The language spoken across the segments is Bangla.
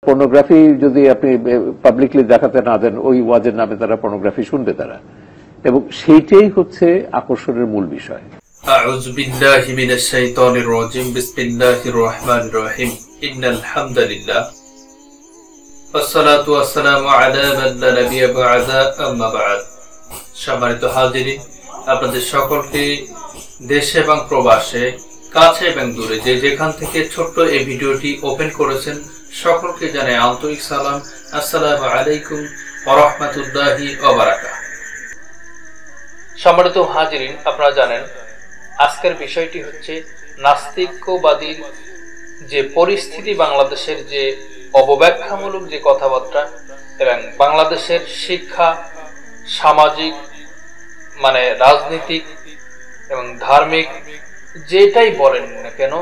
পর্নোগ্রাফি যদি আপনি পাবলিকলি দেখাতে না দেন, ওই ওয়াজের নামে তারা পর্নোগ্রাফি শুনবে তারা, এবং সেইটাই হচ্ছে আকর্ষণের মূল বিষয়। আউযু বিল্লাহি মিনাশ শাইতানির রাজিম। বিসমিল্লাহির রহমানির রহিম। ইন্নাল হামদালিল্লাহ ওয়াসসালাতু ওয়াসসালামু আলা মান লা নাবিয়্যা বা'দা, আম্মা বা'দ। সম্মানিত হাজিরিন, আপনাদের সকলকে দেশে এবং প্রবাসে, কাছে এবং দূরে, যে যেখান থেকে ছোট্ট এই ভিডিওটি ওপেন করেছেন, সকলকে জানাই আন্তরিক সালাম। আসসালামু আলাইকুম ওয়া রাহমাতুল্লাহি ওয়া বারাকাতুহু। সম্মানিত হাজিরিন, আপনারা জানেন আজকের বিষয়টি হচ্ছে নাস্তিক্যবাদীর যে পরিস্থিতি, বাংলাদেশের যে অবব্যাখ্যামূলক যে কথাবার্তা, এবং বাংলাদেশের শিক্ষা, সামাজিক, রাজনীতিক এবং ধার্মিক যেটাই বলেন না কেন,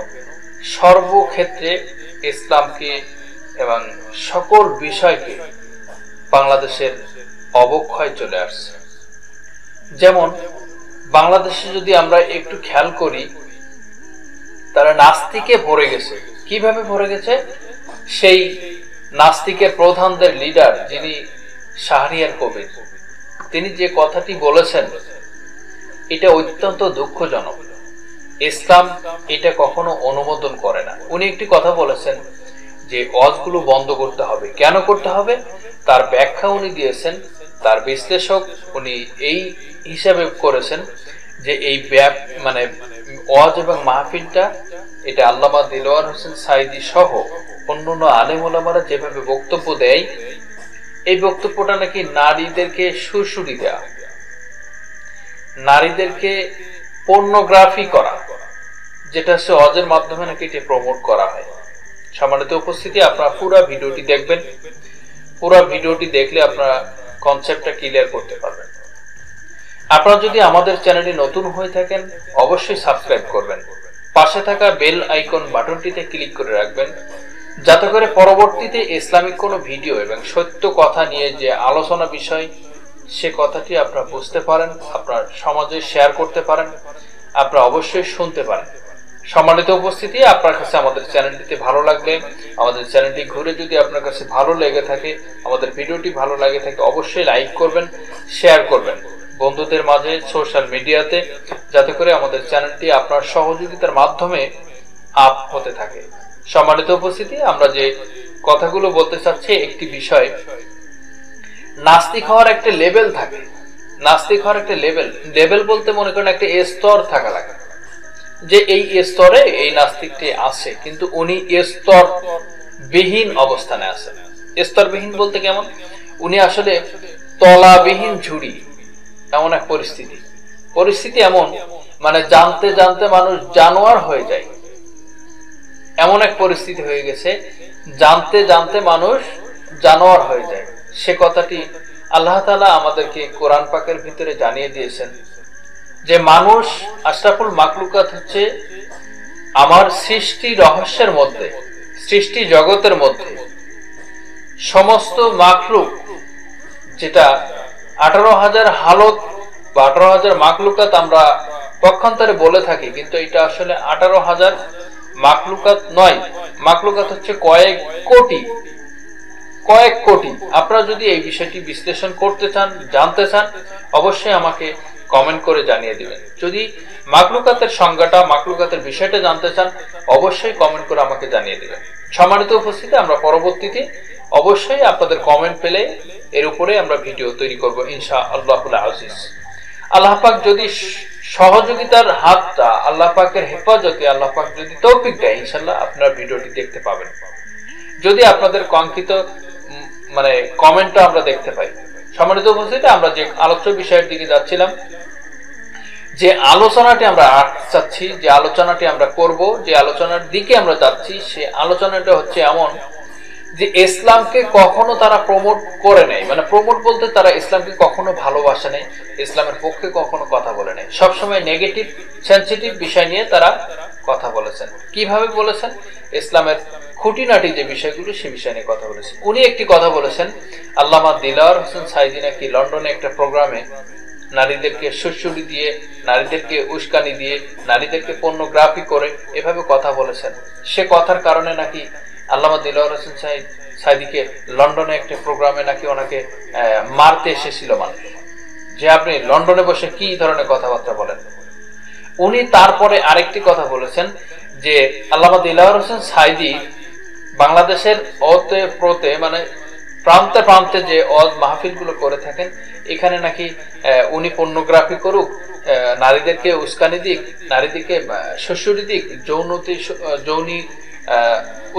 সর্বক্ষেত্রে ইসলামকে এবং সকল বিষয়কে বাংলাদেশের অবক্ষয় চলে আসছে। যেমন বাংলাদেশে যদি আমরা একটু খেয়াল করি, তারা নাস্তিকে ভরে গেছে। কিভাবে ভরে গেছে? সেই নাস্তিকের প্রধানদের লিডার, যিনি শাহরিয়ার কবির, তিনি যে কথাটি বলেছেন, এটা অত্যন্ত দুঃখজনক। ইসলাম এটা কখনো অনুমোদন করে না। উনি একটি কথা বলেছেন যে ওয়াজগুলো বন্ধ করতে হবে। কেন করতে হবে তার ব্যাখ্যা উনি দিয়েছেন। তার বিশ্লেষক উনি এই হিসাবে করেছেন যে এই ওয়াজ এবং মাহফিলটা, এটা আল্লামা দিলওয়ার হোসেন সাঈদী সহ অন্যান্য আলেম ওলামারা যেভাবে বক্তব্য দেয়, এই বক্তব্যটা নাকি নারীদেরকে সুরসুরি দেয়া, নারীদেরকে পর্নোগ্রাফি করা, যেটা হচ্ছে ওয়াজের মাধ্যমে নাকি এটা প্রমোট করা হয়। সম্মানিত উপস্থিতি, আপনারা পুরো ভিডিওটি দেখবেন। পুরো ভিডিওটি দেখলে আপনারা কনসেপ্টটা ক্লিয়ার করতে পারবেন। আপনারা যদি আমাদের চ্যানেলে নতুন হয়ে থাকেন, অবশ্যই সাবস্ক্রাইব করবেন। পাশে থাকা বেল আইকন বাটনটিতে ক্লিক করে রাখবেন, যাতে করে পরবর্তীতে ইসলামিক কোনো ভিডিও এবং সত্য কথা নিয়ে যে আলোচনা বিষয়, সে কথাটি আপনারা বুঝতে পারেন, আপনার সমাজে শেয়ার করতে পারেন, আপনারা অবশ্যই শুনতে পারেন। সম্মানিত উপস্থিতি, আপনার কাছে আমাদের চ্যানেলটিতে ভালো লাগলে, আমাদের চ্যানেলটি ঘুরে যদি আপনার কাছে ভালো লেগে থাকে, আমাদের ভিডিওটি ভালো লাগে থাকে, অবশ্যই লাইক করবেন, শেয়ার করবেন বন্ধুদের মাঝে, সোশ্যাল মিডিয়াতে, যাতে করে আমাদের চ্যানেলটি আপনার সহযোগিতার মাধ্যমে আপ হতে থাকে। সম্মানিত উপস্থিতি, আমরা যে কথাগুলো বলতে চাচ্ছি, একটি বিষয়, নাস্তিক হওয়ার একটা লেভেল থাকে। নাস্তিক হওয়ার একটা লেভেল বলতে মনে করেন একটা স্তর থাকা লাগে, যে এই স্তরে এই নাস্তিকটি আছে, কিন্তু উনি স্তরবিহীন অবস্থানে আছেন। স্তরবিহীন বলতে কেমন? উনি আসলে তলাবিহীন ঝুড়ি, এমন এক পরিস্থিতি এমন, জানতে জানতে মানুষ জানোয়ার হয়ে যায়, এমন এক পরিস্থিতি হয়ে গেছে, জানতে জানতে মানুষ জানোয়ার হয়ে যায়। সে কথাটি আল্লাহ তাআলা আমাদেরকে কোরআন পাকের ভিতরে জানিয়ে দিয়েছেন যে মানুষ আশরাফুল মাখলুকাত হচ্ছে আমার সৃষ্টি রহস্যের মধ্যে, সৃষ্টি জগতের মধ্যে সমস্ত মাখলুক, যেটা 18,000 হালত বা 18,000 মাখলুকাত আমরা পক্ষান্তরে বলে থাকি, কিন্তু এটা আসলে 18,000 মাখলুকাত নয়। মাখলুকাত হচ্ছে কয়েক কোটি। আপনারা যদি এই বিষয়টি বিশ্লেষণ করতে চান, জানতে চান, অবশ্যই আমাকে কমেন্ট করে জানিয়ে দিবেন। যদি মাখলুকাতের সংজ্ঞাটা, মাখলুকাতের বিষয়টা জানতে চান, অবশ্যই কমেন্ট করে আমাকে জানিয়ে দিবেন। সম্মানিত উপস্থিতি, আমরা পরবর্তীতে অবশ্যই আপনাদের কমেন্ট পেলে এর উপরে আমরা ভিডিও তৈরি করব ইনশাআল্লাহুল আজিজ। আল্লাহ পাক যদি সহযোগিতার হাতটা, আল্লাহ পাকের হেফাজতে, আল্লাহ পাক যদি তৌফিক দেয়, ইনশাআল্লাহ আপনারা ভিডিওটি দেখতে পাবেন, যদি আপনাদের কাঙ্ক্ষিত কমেন্টটা আমরা দেখতে পাই। সম্মানিত উপস্থিতি, আমরা যে আলোচ্য বিষয়ের দিকে যাচ্ছিলাম, যে আলোচনাটি আমরা চাচ্ছি, যে আলোচনাটি আমরা করব, যে আলোচনার দিকে আমরা যাচ্ছি, সে আলোচনাটা হচ্ছে এমন যে ইসলামকে কখনো তারা প্রমোট করে নাই। প্রমোট বলতে তারা ইসলামকে কখনো ভালোবাসে নাই, ইসলামের পক্ষে কখনো কথা বলে নাই। সবসময় নেগেটিভ, সেনসিটিভ বিষয় নিয়ে তারা কথা বলেছেন। কিভাবে বলেছেন? ইসলামের খুঁটিনাটি যে বিষয়গুলো, সে বিষয় নিয়ে কথা বলেছেন। উনি একটি কথা বলেছেন, আল্লামা দিলওয়ার হোসেন সাঈদী নাকি লন্ডনে একটা প্রোগ্রামে নারীদেরকে সুরসুরি দিয়ে, নারীদেরকে উস্কানি দিয়ে, নারীদেরকে পর্নোগ্রাফি করে এভাবে কথা বলেছেন। সে কথার কারণে নাকি আল্লামা দিলওয়ার হোসেন সাঈদ সাইদিকে লন্ডনে একটা প্রোগ্রামে নাকি ওনাকে মারতে এসেছিল মানুষ, যে আপনি লন্ডনে বসে কি ধরনের কথাবার্তা বলেন। উনি তারপরে আরেকটি কথা বলেছেন যে আল্লামা দিলওয়ার হোসেন সাইদি বাংলাদেশের ওতে প্রতে মানে প্রান্তে প্রান্তে যে ওয়াজ মাহফিল গুলো করে থাকেন, এখানে নাকি উনি পর্নোগ্রাফি করুক, নারীদেরকে উস্কানি দিক, নারীদেরকে শ্বশুরি দিক, যৌনি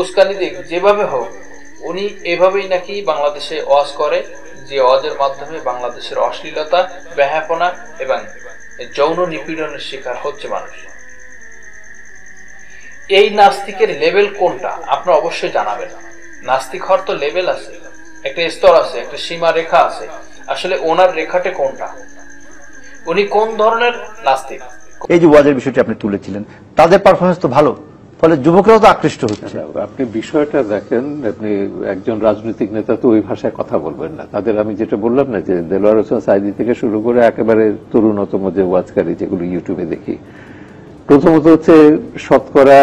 উস্কানি দিক, যেভাবে হোক উনি এভাবেই নাকি বাংলাদেশে ওয়াজ করে, যে ওয়াজের মাধ্যমে বাংলাদেশের অশ্লীলতা, বেহায়াপনা এবং যৌন নিপীড়নের শিকার হচ্ছে মানুষ। এই নাস্তিকের লেভেল কোনটা আপনারা অবশ্যই জানাবেন। নাস্তিক হওয়ার তো লেভেল আছে, একটা স্তর আছে, একটা সীমা রেখা আছে। আসলে ওনার রেখাটা কোনটা, উনি কোন ধরনের নাস্তিক? এই যে ওয়াজের বিষয়টি আপনি তুলেছিলেন, তাদের পারফরমেন্স তো ভালো, ফলে যুবকরাও তো আকৃষ্ট হচ্ছে। আপনি বিষয়টা দেখেন, আপনি একজন রাজনৈতিক নেতা তো ওই ভাষায় কথা বলবেন না। তাদের আমি যেটা বললাম না, যে দেলোয়ার হোসেন সাইদি থেকে শুরু করে একেবারে তরুণতম যে ওয়াজকারী যেগুলো ইউটিউবে দেখি, প্রথমত হচ্ছে শতকরা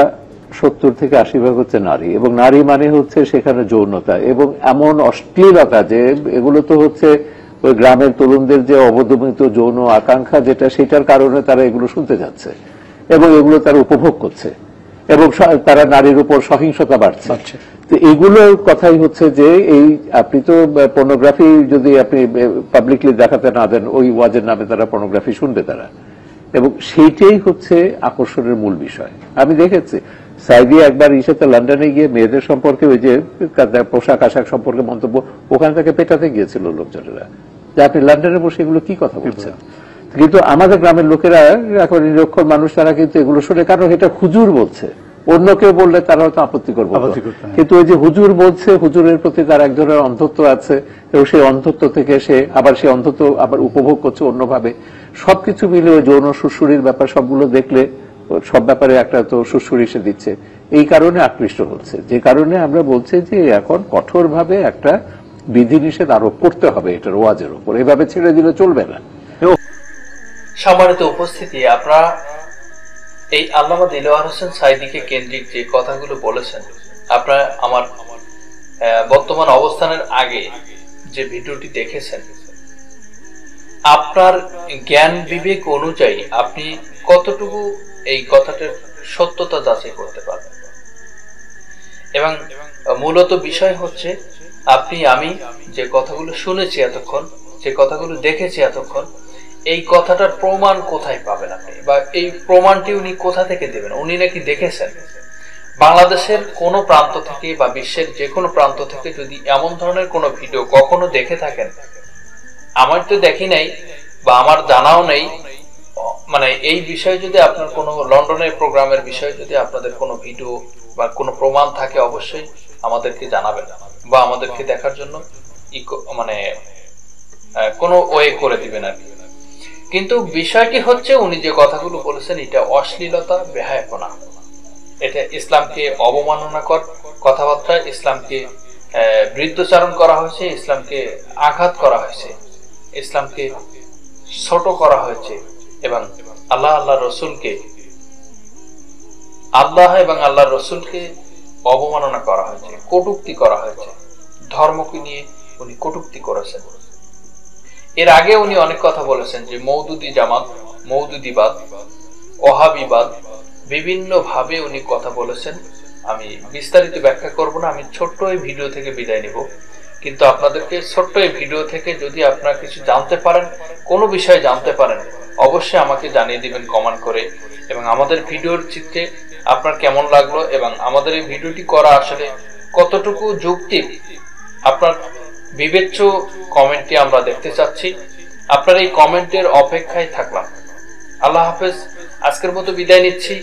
70 থেকে 80% হচ্ছে নারী, এবং নারী মানে হচ্ছে সেখানে যৌনতা এবং এমন অশ্লীলতা যে এগুলো তো হচ্ছে ওই গ্রামের তরুণদের যে অবদমিত যৌন আকাঙ্ক্ষা, যেটা সেটার কারণে তারা এগুলো শুনতে যাচ্ছে এবং এগুলো তারা উপভোগ করছে, এবং তারা নারীর উপর সহিংসতা বাড়ছে। তো এগুলোর কথাই হচ্ছে যে এই আপনি তো পর্নোগ্রাফি যদি আপনি পাবলিকলি দেখাতে না দেন, ওই ওয়াজের নামে তারা পর্নোগ্রাফি শুনবে তারা, এবং সেইটাই হচ্ছে আকর্ষণের মূল বিষয়। আমি দেখেছি সাইদি একবার ইসেতে লন্ডনে গিয়ে মেয়েদের সম্পর্কে ওই যে পোশাক আশাক সম্পর্কে মন্তব্য, ওখানে তাকে পেটাতে গিয়েছিল লোকজনেরা, যে আপনি লন্ডনে বসে এগুলো কি কথা বলছেন। কিন্তু আমাদের গ্রামের লোকেরা এখন নিরক্ষর মানুষ, তারা কিন্তু এগুলো শুনে, কারণ এটা হুজুর বলছে, অন্য কেউ বললে তারা হয়তো আপত্তি করবে, কিন্তু ওই যে হুজুর বলছে, হুজুরের প্রতি তার এক ধরনের অন্ধত্ব আছে, এবং সেই অন্ধত্ব থেকে সে আবার সেই অন্ধত্ব আবার উপভোগ করছে অন্যভাবে। সবকিছু মিলে ওই যৌন সুশ্রুরির ব্যাপার সবগুলো দেখলে সব ব্যাপারে একটা তো সুশ্রুরি সে দিচ্ছে, এই কারণে আকৃষ্ট হচ্ছে। যে কারণে আমরা বলছি যে এখন কঠোরভাবে একটা বিধিনিষেধ আরোপ করতে হবে এটার ওয়াজের উপর, এভাবে ছেড়ে দিলে চলবে না। সম্মানিত উপস্থিতি, আপনারা এই আল্লামা দিলওয়ার হোসেন সাইদিকে কেন্দ্রিক যে কথাগুলো বলেছেন, আপনারা আমার বর্তমান অবস্থানের আগে যে ভিডিওটি দেখেছেন, আপনার জ্ঞান বিবেক অনুযায়ী আপনি কতটুকু এই কথাটার সত্যতা যাচাই করতে পারবেন। এবং মূলত বিষয় হচ্ছে আমি যে কথাগুলো শুনেছি এতক্ষণ, যে কথাগুলো দেখেছি এতক্ষণ, এই কথাটার প্রমাণ কোথায় পাবেন আপনি, বা এই প্রমাণটি উনি কোথা থেকে দেবেন? উনি নাকি দেখেছেন বাংলাদেশের কোন প্রান্ত থেকে বা বিশ্বের যে কোনো প্রান্ত থেকে যদি এমন ধরনের কোনো ভিডিও কখনো দেখে থাকেন, আমার তো দেখি নাই বা আমার জানাও নেই, মানে এই বিষয়ে যদি আপনার কোনো লন্ডনের প্রোগ্রামের বিষয়ে যদি আপনাদের কোনো ভিডিও বা কোনো প্রমাণ থাকে, অবশ্যই আমাদেরকে জানাবেন বা আমাদেরকে দেখার জন্য মানে কোনো ওয়ে করে দিবেন আর কি। কিন্তু বিষয়টি হচ্ছে উনি যে কথাগুলো বলেছেন, এটা অশ্লীলতা, বেহায়াপনা, এটা ইসলামকে অবমাননাকর কথাবার্তা, ইসলামকে বৃদ্ধচারণ করা হয়েছে, ইসলামকে আঘাত করা হয়েছে, ইসলামকে ছোট করা হয়েছে, এবং আল্লাহ এবং আল্লাহ রসুলকে অবমাননা করা হয়েছে, কটূক্তি করা হয়েছে, ধর্মকে নিয়ে উনি কটূক্তি করেছেন। এর আগে উনি অনেক কথা বলেছেন যে মওদুদি জামাত, মওদুদিবাদ, ওহাবিবাদ, বিভিন্ন ভাবে উনি কথা বলেছেন। আমি বিস্তারিত ব্যাখ্যা করব না, আমি ছোট্ট এই ভিডিও থেকে বিদায় নিব। কিন্তু আপনাদেরকে ছোট্ট এই ভিডিও থেকে যদি আপনারা কিছু জানতে পারেন, কোনো বিষয়ে জানতে পারেন, অবশ্যই আমাকে জানিয়ে দিবেন কমেন্ট করে। এবং আমাদের ভিডিওর চিত্রে আপনার কেমন লাগলো এবং আমাদের এই ভিডিওটি করা আসলে কতটুকু যৌক্তিক, আপনার বিবেচ্য কমেন্টটি আমরা দেখতে চাচ্ছি। আপনার এই কমেন্টের অপেক্ষায় থাকলাম। আল্লাহ হাফেজ। আজকের মতো বিদায় নিচ্ছি।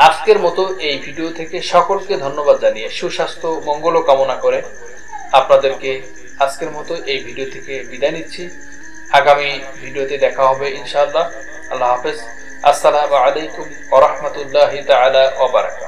আজকের মতো এই ভিডিও থেকে সকলকে ধন্যবাদ জানিয়ে সুস্বাস্থ্য মঙ্গল কামনা করে আপনাদেরকে আজকের মতো এই ভিডিও থেকে বিদায় নিচ্ছি। আগামী ভিডিওতে দেখা হবে ইনশাআল্লাহ। আল্লাহ হাফেজ। আসসালামু আলাইকুম ওয়া রাহমাতুল্লাহি তাআলা ওয়া বারাকাতুহু।